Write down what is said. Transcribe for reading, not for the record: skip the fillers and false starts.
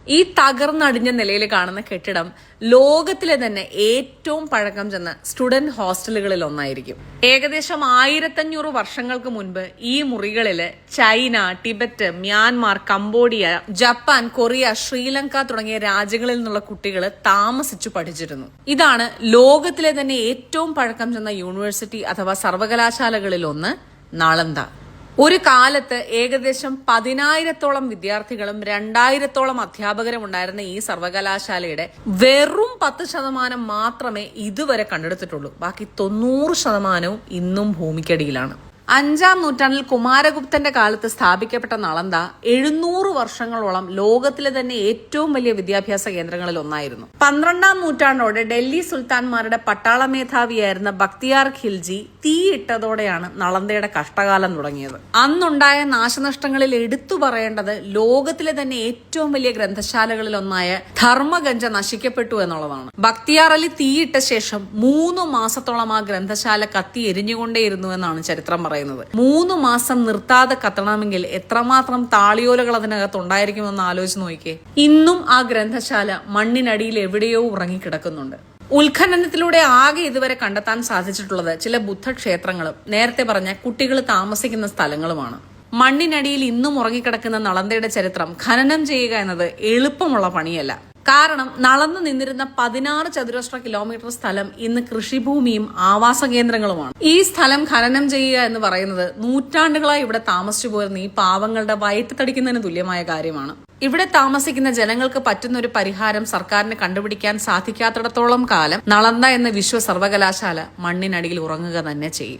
ഈ തകർന്നടിഞ്ഞ നിലയിൽ കാണുന്ന കെട്ടിടം ലോകത്തിലെ തന്നെ ഏറ്റവും പഴക്കം ചെന്ന സ്റ്റുഡന്റ് ഹോസ്റ്റലുകളിൽ ഒന്നായിരിക്കും. ഏകദേശം 1500 വർഷങ്ങൾക്ക് മുൻപ് ഈ മുറികളില് China, Tibet, Myanmar, Cambodia, Japan, Korea, Sri Lanka തുടങ്ങിയ രാജ്യങ്ങളിൽ നിന്നുള്ള കുട്ടികൾ താമസിച്ചു പഠിച്ചിരുന്നു. ഇതാണ് ലോകത്തിലെ തന്നെ ഏറ്റവും പഴക്കം ചെന്ന യൂണിവേഴ്സിറ്റി അഥവാ സർവകലാശാലകളിൽ ഒന്ന് നളന്ദ. ഒരു കാലത്ത് ഏകദേശം 10,000-ഓളം വിദ്യാർത്ഥികളും 2,000-ഓളം അധ്യാപകരും ഉണ്ടായിരുന്ന ഈ സർവകലാശാലയുടെ വെറും 10% മാത്രമേ ഇതുവരെ കണ്ടെടുത്തിട്ടുള്ളൂ. ബാക്കി 90% ഇന്നും ഭൂമിക്കടിയിലാണ്. 5-ാം നൂറ്റാണ്ടിൽ കുമാരഗുപ്തന്റെ കാലത്ത് സ്ഥാപിക്കപ്പെട്ട നളന്ദ 700 വർഷങ്ങളോളം ലോകത്തിലെ തന്നെ ഏറ്റവും വലിയ വിദ്യാഭ്യാസ കേന്ദ്രങ്ങളിൽ ഒന്നായിരുന്നു. 12-ാം നൂറ്റാണ്ടോടെ ഡൽഹി സുൽത്താൻമാരുടെ പട്ടാള മേധാവിയായിരുന്ന ബക്തിയാർ ഖിൽജി തീയിട്ടതോടെയാണ് നളന്ദയുടെ കഷ്ടകാലം തുടങ്ങിയത്. അന്നുണ്ടായ നാശനഷ്ടങ്ങളിൽ എടുത്തു പറയേണ്ടത് ലോകത്തിലെ തന്നെ ഏറ്റവും വലിയ ഗ്രന്ഥശാലകളിൽ ഒന്നായ ധർമ്മഗഞ്ച നശിക്കപ്പെട്ടു എന്നുള്ളതാണ്. ബക്തിയാർ അലി തീയിട്ട ശേഷം 3 മാസത്തോളം ആ ഗ്രന്ഥശാല കത്തി എരിഞ്ഞുകൊണ്ടേയിരുന്നു എന്നാണ് ചരിത്രം പറയുന്നത്. 3 മാസം നിർത്താതെ കത്തണമെങ്കിൽ എത്രമാത്രം താളിയോലകൾ അതിനകത്ത് ഉണ്ടായിരിക്കുമെന്ന് ആലോചിച്ച് നോക്കിയേ. ഇന്നും ആ ഗ്രന്ഥശാല മണ്ണിനടിയിൽ എവിടെയോ ഉറങ്ങിക്കിടക്കുന്നുണ്ട്. ഉത്ഖനനത്തിലൂടെ ആകെ ഇതുവരെ കണ്ടെത്താൻ സാധിച്ചിട്ടുള്ളത് ചില ബുദ്ധക്ഷേത്രങ്ങളും നേരത്തെ പറഞ്ഞ കുട്ടികൾ താമസിക്കുന്ന സ്ഥലങ്ങളുമാണ്. മണ്ണിനടിയിൽ ഇന്നും ഉറങ്ങിക്കിടക്കുന്ന നളന്ദയുടെ ചരിത്രം ഖനനം ചെയ്യുക എന്നത് എളുപ്പമുള്ള പണിയല്ല. കാരണം നളന്ന് നിന്നിരുന്ന 16 ചതുരശ്ര കിലോമീറ്റർ സ്ഥലം ഇന്ന് കൃഷിഭൂമിയും ആവാസ കേന്ദ്രങ്ങളുമാണ്. ഈ സ്ഥലം ഖനനം ചെയ്യുക എന്ന് പറയുന്നത് നൂറ്റാണ്ടുകളായി ഇവിടെ താമസിച്ചു പോരുന്ന ഈ പാവങ്ങളുടെ വയറ്റ് തടിക്കുന്നതിന് തുല്യമായ കാര്യമാണ്. ഇവിടെ താമസിക്കുന്ന ജനങ്ങൾക്ക് പറ്റുന്ന ഒരു പരിഹാരം സർക്കാരിന് കണ്ടുപിടിക്കാൻ സാധിക്കാത്തിടത്തോളം കാലം നളന്ദ എന്ന വിശ്വ സർവകലാശാല മണ്ണിനടിയിൽ ഉറങ്ങുക തന്നെ ചെയ്യും.